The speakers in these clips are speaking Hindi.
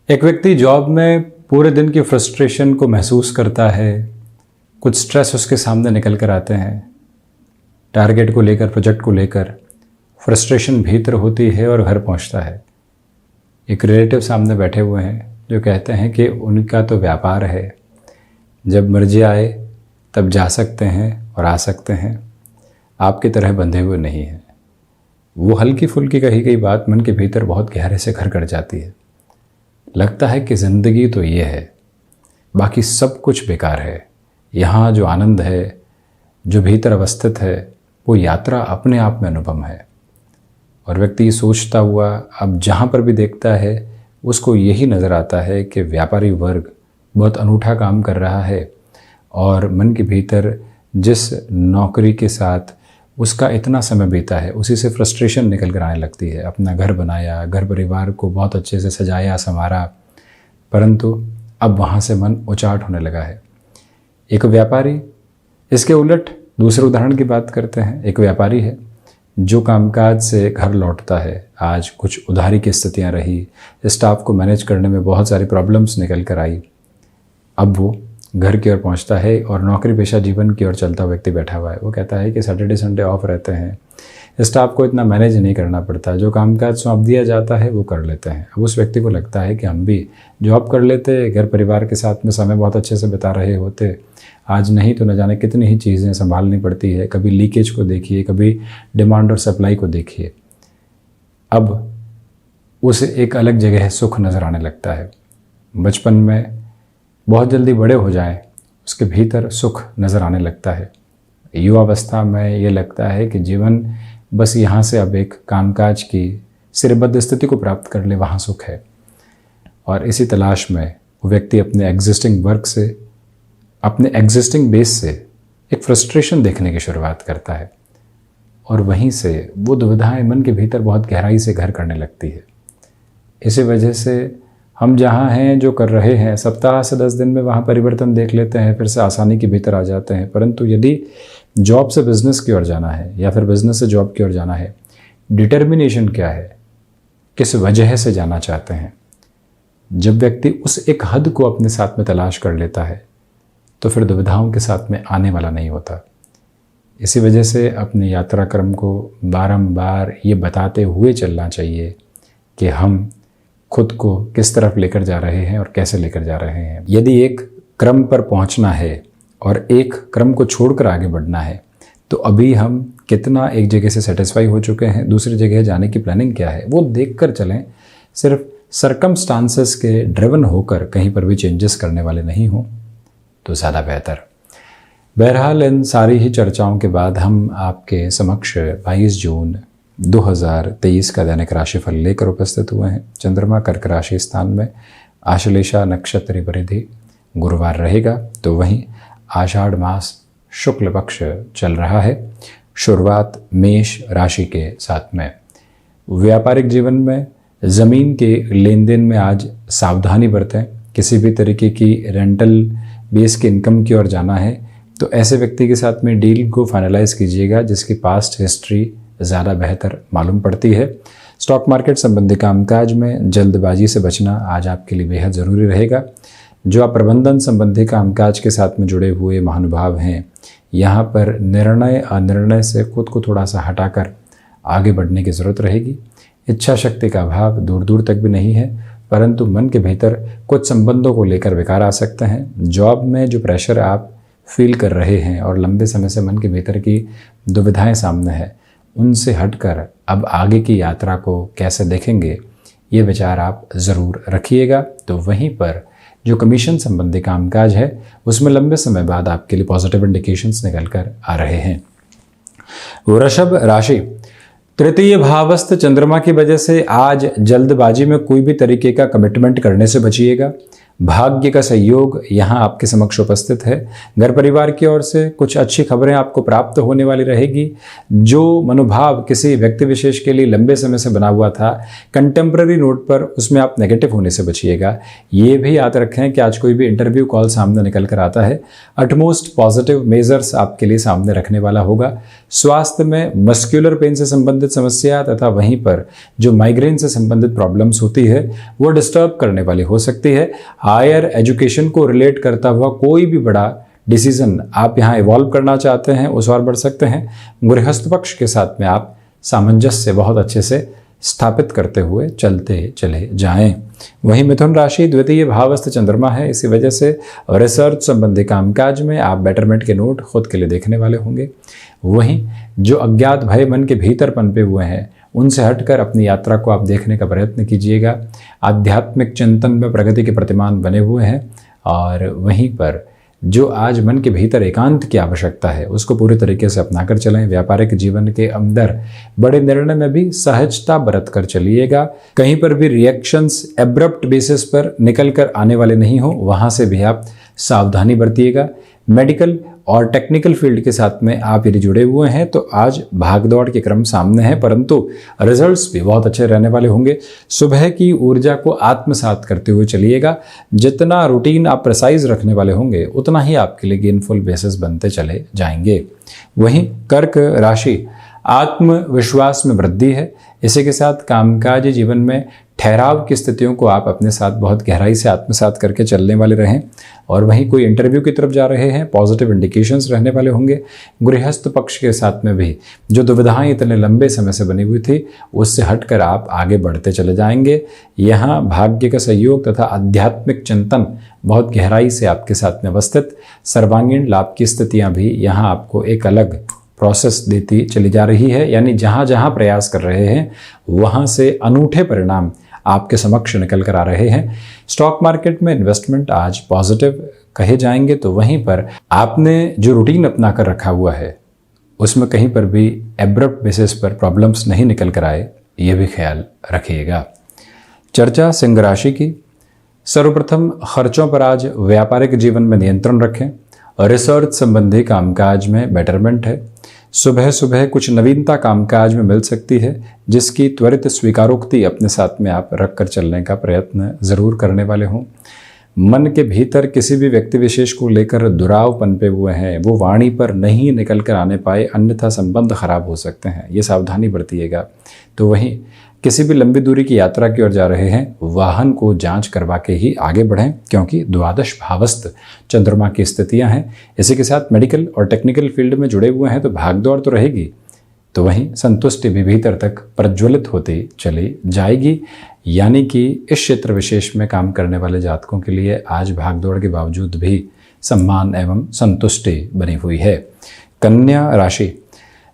एक व्यक्ति जॉब में पूरे दिन की फ्रस्ट्रेशन को महसूस करता है। कुछ स्ट्रेस उसके सामने निकल कर आते हैं। टारगेट को लेकर, प्रोजेक्ट को लेकर फ्रस्ट्रेशन भीतर होती है और घर पहुंचता है। एक रिलेटिव सामने बैठे हुए हैं जो कहते हैं कि उनका तो व्यापार है, जब मर्जी आए तब जा सकते हैं और आ सकते हैं, आपकी तरह बंधे हुए नहीं हैं। वो हल्की फुल्की कही गई बात मन के भीतर बहुत गहरे से घर कर जाती है। लगता है कि ज़िंदगी तो ये है, बाकी सब कुछ बेकार है। यहाँ जो आनंद है, जो भीतर अवस्थित है, वो यात्रा अपने आप में अनुपम है। और व्यक्ति सोचता हुआ अब जहाँ पर भी देखता है उसको यही नज़र आता है कि व्यापारी वर्ग बहुत अनूठा काम कर रहा है और मन के भीतर जिस नौकरी के साथ उसका इतना समय बीता है उसी से फ्रस्ट्रेशन निकल कर आने लगती है। अपना घर बनाया, घर परिवार को बहुत अच्छे से सजाया संवारा, परंतु अब वहाँ से मन उचाट होने लगा है। एक व्यापारी, इसके उलट दूसरे उदाहरण की बात करते हैं। एक व्यापारी है जो कामकाज से घर लौटता है। आज कुछ उधारी की स्थितियाँ रही, स्टाफ को मैनेज करने में बहुत सारी प्रॉब्लम्स निकल कर आई। अब वो घर की ओर पहुंचता है और नौकरी पेशा जीवन की ओर चलता व्यक्ति बैठा हुआ है। वो कहता है कि सैटरडे संडे ऑफ रहते हैं, स्टाफ को इतना मैनेज नहीं करना पड़ता, जो कामकाज सौंप दिया जाता है वो कर लेते हैं। अब उस व्यक्ति को लगता है कि हम भी जॉब कर लेते, घर परिवार के साथ में समय बहुत अच्छे से बिता रहे होते, आज नहीं तो न जाने कितनी ही चीज़ें संभालनी पड़ती है। कभी लीकेज को देखिए, कभी डिमांड और सप्लाई को देखिए। अब उसे एक अलग जगह सुख नज़र आने लगता है। बचपन में बहुत जल्दी बड़े हो जाएं, उसके भीतर सुख नज़र आने लगता है। युवावस्था में ये लगता है कि जीवन बस यहाँ से अब एक कामकाज की सिरबद्ध स्थिति को प्राप्त कर ले, वहाँ सुख है। और इसी तलाश में वो व्यक्ति अपने एग्जिस्टिंग वर्क से, अपने एग्जिस्टिंग बेस से एक फ्रस्ट्रेशन देखने की शुरुआत करता है और वहीं से वो दुविधाएं मन के भीतर बहुत गहराई से घर करने लगती है। इसी वजह से हम जहाँ हैं, जो कर रहे हैं, सप्ताह से 10 दिन में वहाँ परिवर्तन देख लेते हैं, फिर से आसानी के भीतर आ जाते हैं। परंतु यदि जॉब से बिजनेस की ओर जाना है या फिर बिजनेस से जॉब की ओर जाना है, डिटर्मिनेशन क्या है, किस वजह से जाना चाहते हैं, जब व्यक्ति उस एक हद को अपने साथ में तलाश कर लेता है तो फिर दुविधाओं के साथ में आने वाला नहीं होता। इसी वजह से अपने यात्रा क्रम को बारंबार ये बताते हुए चलना चाहिए कि हम खुद को किस तरफ लेकर जा रहे हैं और कैसे लेकर जा रहे हैं। यदि एक क्रम पर पहुंचना है और एक क्रम को छोड़कर आगे बढ़ना है तो अभी हम कितना एक जगह से सेटिस्फाई हो चुके हैं, दूसरी जगह जाने की प्लानिंग क्या है, वो देखकर चलें। सिर्फ सरकमस्टांसेस के ड्रिवन होकर कहीं पर भी चेंजेस करने वाले नहीं हों तो ज़्यादा बेहतर। बहरहाल इन सारी ही चर्चाओं के बाद हम आपके समक्ष 22 जून 2023 का दैनिक राशिफल लेकर उपस्थित हुए हैं। चंद्रमा कर्क राशि स्थान में, आश्लेषा नक्षत्र परिधि गुरुवार रहेगा, तो वहीं आषाढ़ मास शुक्ल पक्ष चल रहा है। शुरुआत मेष राशि के साथ में। व्यापारिक जीवन में ज़मीन के लेन देन में आज सावधानी बरतें। किसी भी तरीके की रेंटल बेस की इनकम की ओर जाना है तो ऐसे व्यक्ति के साथ में डील को फाइनलाइज कीजिएगा जिसकी पास्ट हिस्ट्री ज़्यादा बेहतर मालूम पड़ती है। स्टॉक मार्केट संबंधी कामकाज में जल्दबाजी से बचना आज आपके लिए बेहद ज़रूरी रहेगा। जो आप प्रबंधन संबंधी कामकाज के साथ में जुड़े हुए महानुभाव हैं, यहाँ पर निर्णय अनिर्णय से खुद को थोड़ा सा हटाकर आगे बढ़ने की ज़रूरत रहेगी। इच्छा शक्ति का अभाव दूर दूर तक भी नहीं है, परंतु मन के भीतर कुछ संबंधों को लेकर विकार आ सकते हैं। जॉब में जो प्रेशर आप फील कर रहे हैं और लंबे समय से मन के भीतर की दुविधाएं सामने है, उनसे हटकर अब आगे की यात्रा को कैसे देखेंगे, ये विचार आप ज़रूर रखिएगा। तो वहीं पर जो कमीशन संबंधी कामकाज है उसमें लंबे समय बाद आपके लिए पॉजिटिव इंडिकेशंस निकल कर आ रहे हैं। वृषभ राशि, तृतीय भावस्थ चंद्रमा की वजह से आज जल्दबाजी में कोई भी तरीके का कमिटमेंट करने से बचिएगा। भाग्य का सहयोग यहाँ आपके समक्ष उपस्थित है। घर परिवार की ओर से कुछ अच्छी खबरें आपको प्राप्त होने वाली रहेगी। जो मनोभाव किसी व्यक्ति विशेष के लिए लंबे समय से बना हुआ था कंटेम्प्रेरी नोट पर, उसमें आप नेगेटिव होने से बचिएगा। ये भी याद रखें कि आज कोई भी इंटरव्यू कॉल सामने निकल कर आता है, अटमोस्ट पॉजिटिव मेजर्स आपके लिए सामने रखने वाला होगा। स्वास्थ्य में मस्कुलर पेन से संबंधित समस्या तथा वहीं पर जो माइग्रेन से संबंधित प्रॉब्लम्स होती है वो डिस्टर्ब करने वाली हो सकती है। हायर एजुकेशन को रिलेट करता हुआ कोई भी बड़ा डिसीजन आप यहाँ इवॉल्व करना चाहते हैं, उस ओर बढ़ सकते हैं। गृहस्थ पक्ष के साथ में आप सामंजस्य बहुत अच्छे से स्थापित करते हुए चलते चले जाएं। वहीं मिथुन राशि द्वितीय भावस्थ चंद्रमा है, इसी वजह से रिसर्च संबंधी कामकाज में आप बेटरमेंट के नोट खुद के लिए देखने वाले होंगे। वहीं जो अज्ञात भय मन के भीतर पनपे हुए हैं उनसे हटकर अपनी यात्रा को आप देखने का प्रयत्न कीजिएगा। आध्यात्मिक चिंतन में प्रगति के प्रतिमान बने हुए हैं और वहीं पर जो आज मन के भीतर एकांत की आवश्यकता है उसको पूरी तरीके से अपनाकर चलें। व्यापारिक जीवन के अंदर बड़े निर्णय में भी सहजता बरत कर चलिएगा। कहीं पर भी रिएक्शंस एब्रप्ट बेसिस पर निकल कर आने वाले नहीं हो, वहाँ से भी आप सावधानी बरतिएगा। मेडिकल और टेक्निकल फील्ड के साथ में आप यदि जुड़े हुए हैं तो आज भाग दौड़ के क्रम सामने है, परंतु रिजल्ट्स भी बहुत अच्छे रहने वाले होंगे। सुबह की ऊर्जा को आत्मसात करते हुए चलिएगा। जितना रूटीन आप प्रिसाइज रखने वाले होंगे उतना ही आपके लिए गेनफुल बेसिस बनते चले जाएंगे। वहीं कर्क राशि आत्मविश्वास में वृद्धि है, इसी के साथ कामकाजी जीवन में ठहराव की स्थितियों को आप अपने साथ बहुत गहराई से आत्मसात करके चलने वाले रहें। और वहीं कोई इंटरव्यू की तरफ जा रहे हैं, पॉजिटिव इंडिकेशंस रहने वाले होंगे। गृहस्थ पक्ष के साथ में भी जो दुविधाएं इतने लंबे समय से बनी हुई थी उससे हटकर आप आगे बढ़ते चले जाएंगे। यहाँ भाग्य का सहयोग तथा आध्यात्मिक चिंतन बहुत गहराई से आपके साथ में अवस्थित। सर्वांगीण लाभ की स्थितियाँ भी यहाँ आपको एक अलग प्रोसेस देती चली जा रही है, यानी जहाँ जहाँ प्रयास कर रहे हैं वहाँ से अनूठे परिणाम आपके समक्ष निकल कर आ रहे हैं। स्टॉक मार्केट में इन्वेस्टमेंट आज पॉजिटिव कहे जाएंगे, तो वहीं पर आपने जो रूटीन अपना कर रखा हुआ है उसमें कहीं पर भी एब्रप्ट बेसिस पर प्रॉब्लम्स नहीं निकल कर आए, ये भी ख्याल रखिएगा। चर्चा सिंह राशि की। सर्वप्रथम खर्चों पर आज व्यापारिक जीवन में नियंत्रण रखें। रिसर्च संबंधी कामकाज में बेटरमेंट है। सुबह सुबह कुछ नवीनता कामकाज में मिल सकती है जिसकी त्वरित स्वीकारोक्ति अपने साथ में आप रख कर चलने का प्रयत्न ज़रूर करने वाले हों। मन के भीतर किसी भी व्यक्ति विशेष को लेकर दुराव पनपे हुए हैं, वो वाणी पर नहीं निकल कर आने पाए, अन्यथा संबंध खराब हो सकते हैं, ये सावधानी बरतिएगा। तो वहीं किसी भी लंबी दूरी की यात्रा की ओर जा रहे हैं, वाहन को जांच करवा के ही आगे बढ़ें, क्योंकि द्वादश भावस्थ चंद्रमा की स्थितियां हैं। इसी के साथ मेडिकल और टेक्निकल फील्ड में जुड़े हुए हैं तो भागदौड़ तो रहेगी, तो वहीं संतुष्टि भी भीतर तक प्रज्वलित होती चली जाएगी। यानी कि इस क्षेत्र विशेष में काम करने वाले जातकों के लिए आज भागदौड़ के बावजूद भी सम्मान एवं संतुष्टि बनी हुई है। कन्या राशि।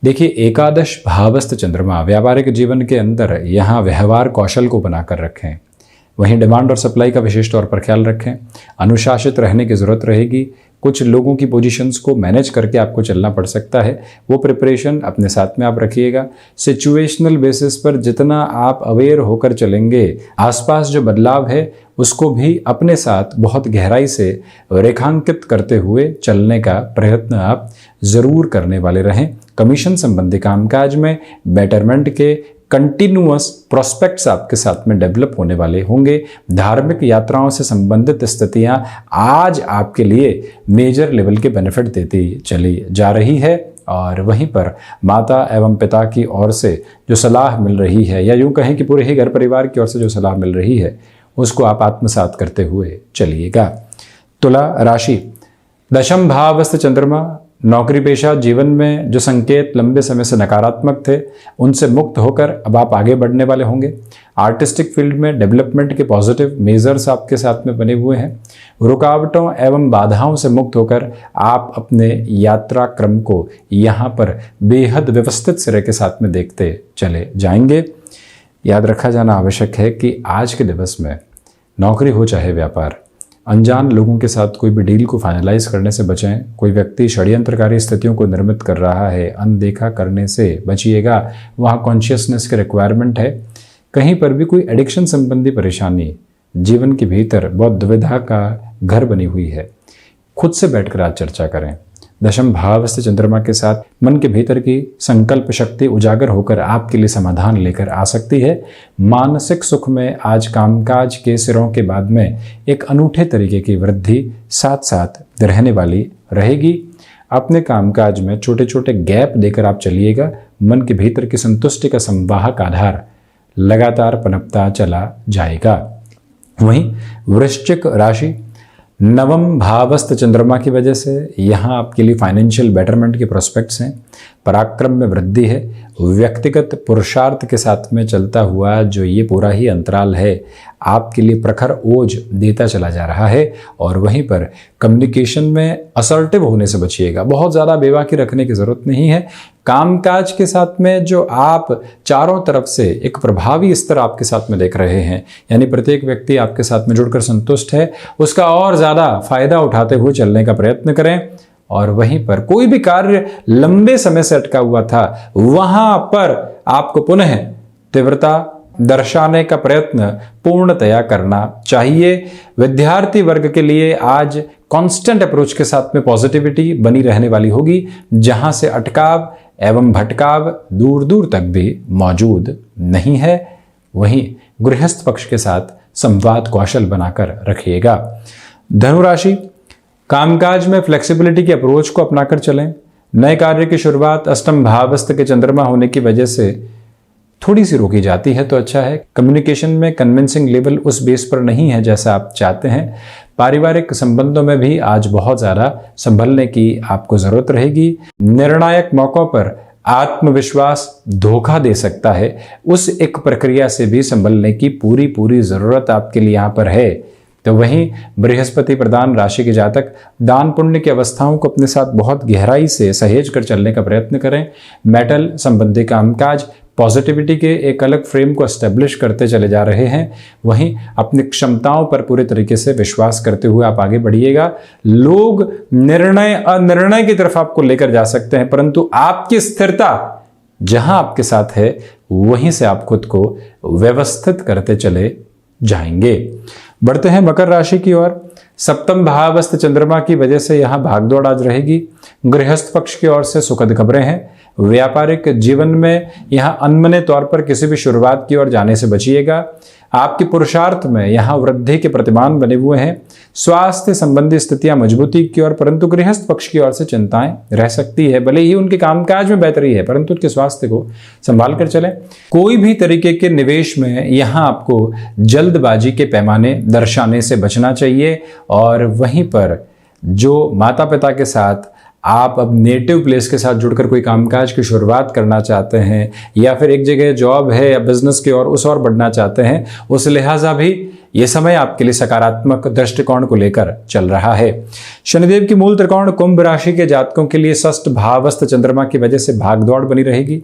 देखिए, एकादश भावस्थ चंद्रमा व्यापारिक जीवन के अंदर यहाँ व्यवहार कौशल को बनाकर रखें। वहीं डिमांड और सप्लाई का विशेष तौर पर ख्याल रखें। अनुशासित रहने की ज़रूरत रहेगी। कुछ लोगों की पोजीशंस को मैनेज करके आपको चलना पड़ सकता है, वो प्रिपरेशन अपने साथ में आप रखिएगा। सिचुएशनल बेसिस पर जितना आप अवेयर होकर चलेंगे, आसपास जो बदलाव है उसको भी अपने साथ बहुत गहराई से रेखांकित करते हुए चलने का प्रयत्न आप ज़रूर करने वाले रहें। कमीशन संबंधी कामकाज में बेटरमेंट के कंटिन्यूअस प्रोस्पेक्ट्स आपके साथ में डेवलप होने वाले होंगे। धार्मिक यात्राओं से संबंधित स्थितियां आज आपके लिए मेजर लेवल के बेनिफिट देती चली जा रही है। और वहीं पर माता एवं पिता की ओर से जो सलाह मिल रही है, या यूँ कहें कि पूरे ही घर परिवार की ओर से जो सलाह मिल रही है, उसको आप आत्मसात करते हुए चलिएगा। तुला राशि। दशम भावस्थ चंद्रमा नौकरी पेशा जीवन में जो संकेत लंबे समय से नकारात्मक थे उनसे मुक्त होकर अब आप आगे बढ़ने वाले होंगे। आर्टिस्टिक फील्ड में डेवलपमेंट के पॉजिटिव मेजर्स आपके साथ में बने हुए हैं। रुकावटों एवं बाधाओं से मुक्त होकर आप अपने यात्रा क्रम को यहाँ पर बेहद व्यवस्थित सिरे के साथ में देखते चले जाएंगे। याद रखा जाना आवश्यक है कि आज के दिवस में नौकरी हो चाहे व्यापार, अनजान लोगों के साथ कोई भी डील को फाइनलाइज करने से बचें। कोई व्यक्ति षड्यंत्रकारी स्थितियों को निर्मित कर रहा है, अनदेखा करने से बचिएगा, वहाँ कॉन्शियसनेस की रिक्वायरमेंट है। कहीं पर भी कोई एडिक्शन संबंधी परेशानी जीवन के भीतर बहुत दुविधा का घर बनी हुई है। खुद से बैठकर आज चर्चा करें। दशम भावस्थ चंद्रमा के साथ मन के भीतर की संकल्प शक्ति उजागर होकर आपके लिए समाधान लेकर आ सकती है। मानसिक सुख में आज कामकाज के सिरों के बाद में एक अनूठे तरीके की वृद्धि साथ साथ रहने वाली रहेगी। अपने कामकाज में छोटे छोटे गैप देकर आप चलिएगा। मन के भीतर की संतुष्टि का संवाहक आधार लगातार पनपता चला जाएगा। वहीं वृश्चिक राशि, नवम भावस्थ चंद्रमा की वजह से यहाँ आपके लिए फाइनेंशियल बेटरमेंट के प्रोस्पेक्ट्स हैं। पराक्रम में वृद्धि है। व्यक्तिगत पुरुषार्थ के साथ में चलता हुआ जो ये पूरा ही अंतराल है आपके लिए प्रखर ओज देता चला जा रहा है। और वहीं पर कम्युनिकेशन में असर्टिव होने से बचिएगा। बहुत ज़्यादा बेबाकी रखने की ज़रूरत नहीं है। कामकाज के साथ में जो आप चारों तरफ से एक प्रभावी स्तर आपके साथ में देख रहे हैं, यानी प्रत्येक व्यक्ति आपके साथ में जुड़कर संतुष्ट है, उसका और ज़्यादा फायदा उठाते हुए चलने का प्रयत्न करें। और वहीं पर कोई भी कार्य लंबे समय से अटका हुआ था, वहां पर आपको पुनः तीव्रता दर्शाने का प्रयत्न पूर्णतया करना चाहिए। विद्यार्थी वर्ग के लिए आज कांस्टेंट अप्रोच के साथ में पॉजिटिविटी बनी रहने वाली होगी, जहां से अटकाव एवं भटकाव दूर दूर तक भी मौजूद नहीं है। वहीं गृहस्थ पक्ष के साथ संवाद कौशल बनाकर रखिएगा। धनुराशि, कामकाज में फ्लेक्सिबिलिटी की अप्रोच को अपनाकर चलें। नए कार्य की शुरुआत अष्टम भावस्थ के चंद्रमा होने की वजह से थोड़ी सी रोकी जाती है तो अच्छा है। कम्युनिकेशन में कन्विंसिंग लेवल उस बेस पर नहीं है जैसा आप चाहते हैं। पारिवारिक संबंधों में भी आज बहुत ज़्यादा संभलने की आपको ज़रूरत रहेगी। निर्णायक मौक़ों पर आत्मविश्वास धोखा दे सकता है, उस एक प्रक्रिया से भी संभलने की पूरी ज़रूरत आपके लिए यहाँ पर है। तो वहीं बृहस्पति प्रधान राशि के जातक दान पुण्य की अवस्थाओं को अपने साथ बहुत गहराई से सहेज कर चलने का प्रयत्न करें। मेटल संबंधी कामकाज पॉजिटिविटी के एक अलग फ्रेम को एस्टेब्लिश करते चले जा रहे हैं। वहीं अपनी क्षमताओं पर पूरे तरीके से विश्वास करते हुए आप आगे बढ़िएगा। लोग निर्णय अनिर्णय की तरफ आपको लेकर जा सकते हैं, परंतु आपकी स्थिरता जहां आपके साथ है वहीं से आप खुद को व्यवस्थित करते चले जाएंगे। बढ़ते हैं मकर राशि की ओर। सप्तम भावस्थ चंद्रमा की वजह से यहाँ भागदौड़ आज रहेगी। गृहस्थ पक्ष की ओर से सुखद खबरें हैं। व्यापारिक जीवन में यहाँ अनमने तौर पर किसी भी शुरुआत की ओर जाने से बचिएगा। आपके पुरुषार्थ में यहाँ वृद्धि के प्रतिमान बने हुए हैं। स्वास्थ्य संबंधी स्थितियां मजबूती की ओर, परंतु गृहस्थ पक्ष की ओर से चिंताएं रह सकती है। भले ही उनके कामकाज में बेहतरी है, परंतु उनके स्वास्थ्य को संभाल कर चलें। कोई भी तरीके के निवेश में यहाँ आपको जल्दबाजी के पैमाने दर्शाने से बचना चाहिए। और वहीं पर जो माता पिता के साथ आप अब नेटिव प्लेस के साथ जुड़कर कोई कामकाज की शुरुआत करना चाहते हैं, या फिर एक जगह जॉब है या बिजनेस की ओर उस ओर बढ़ना चाहते हैं, उस लिहाजा भी ये समय आपके लिए सकारात्मक दृष्टिकोण को लेकर चल रहा है। शनिदेव की मूल त्रिकोण कुंभ राशि के जातकों के लिए षष्ठ भावस्थ चंद्रमा की वजह से भागदौड़ बनी रहेगी।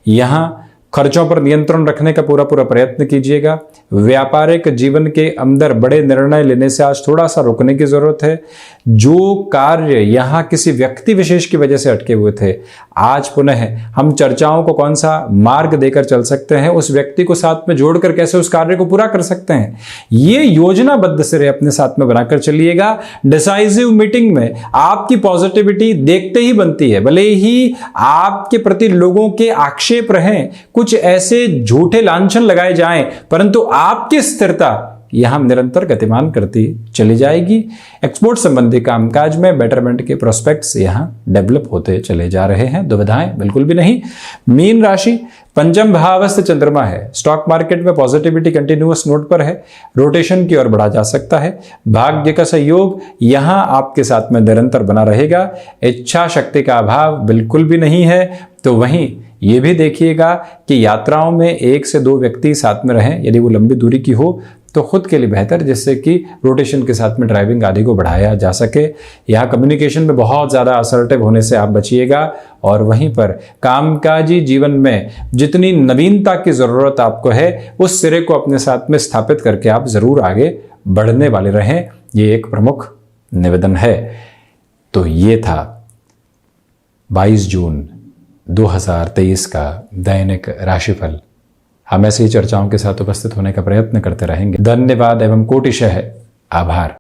यहाँ खर्चों पर नियंत्रण रखने का पूरा प्रयत्न कीजिएगा। व्यापारिक जीवन के अंदर बड़े निर्णय लेने से आज थोड़ा सा रुकने की जरूरत है। जो कार्य यहाँ किसी व्यक्ति विशेष की वजह से अटके हुए थे, आज पुनः हम चर्चाओं को कौन सा मार्ग देकर चल सकते हैं, उस व्यक्ति को साथ में जोड़कर कैसे उस कार्य को पूरा कर सकते हैं, ये योजनाबद्ध सिरे अपने साथ में बनाकर चलिएगा। डिसाइसिव मीटिंग में आपकी पॉजिटिविटी देखते ही बनती है। भले ही आपके प्रति लोगों के आक्षेप रहें, कुछ ऐसे झूठे लांछन लगाए जाएं, परंतु आपकी स्थिरता यहां निरंतर गतिमान करती चली जाएगी। एक्सपोर्ट संबंधी कामकाज में बेटरमेंट के प्रोस्पेक्ट्स यहां डेवलप होते चले जा रहे हैं। दुविधाएं बिल्कुल भी नहीं। मीन राशि, पंचम भावस्थ चंद्रमा है। स्टॉक मार्केट में पॉजिटिविटी कंटिन्यूअस नोट पर है। रोटेशन की ओर बढ़ा जा सकता है। भाग्य का सहयोग यहां आपके साथ में निरंतर बना रहेगा। इच्छा शक्ति का अभाव बिल्कुल भी नहीं है। तो वहीं ये भी देखिएगा कि यात्राओं में 1 से 2 व्यक्ति साथ में रहें, यदि वो लंबी दूरी की हो तो खुद के लिए बेहतर, जिससे कि रोटेशन के साथ में ड्राइविंग आदि को बढ़ाया जा सके। यहाँ कम्युनिकेशन में बहुत ज़्यादा असर्टिव होने से आप बचिएगा। और वहीं पर कामकाजी जीवन में जितनी नवीनता की ज़रूरत आपको है, उस सिरे को अपने साथ में स्थापित करके आप ज़रूर आगे बढ़ने वाले रहें। ये एक प्रमुख निवेदन है। तो ये था 22 जून 2023 का दैनिक राशिफल। हम ऐसी ही चर्चाओं के साथ उपस्थित होने का प्रयत्न करते रहेंगे। धन्यवाद एवं कोटिशः आभार।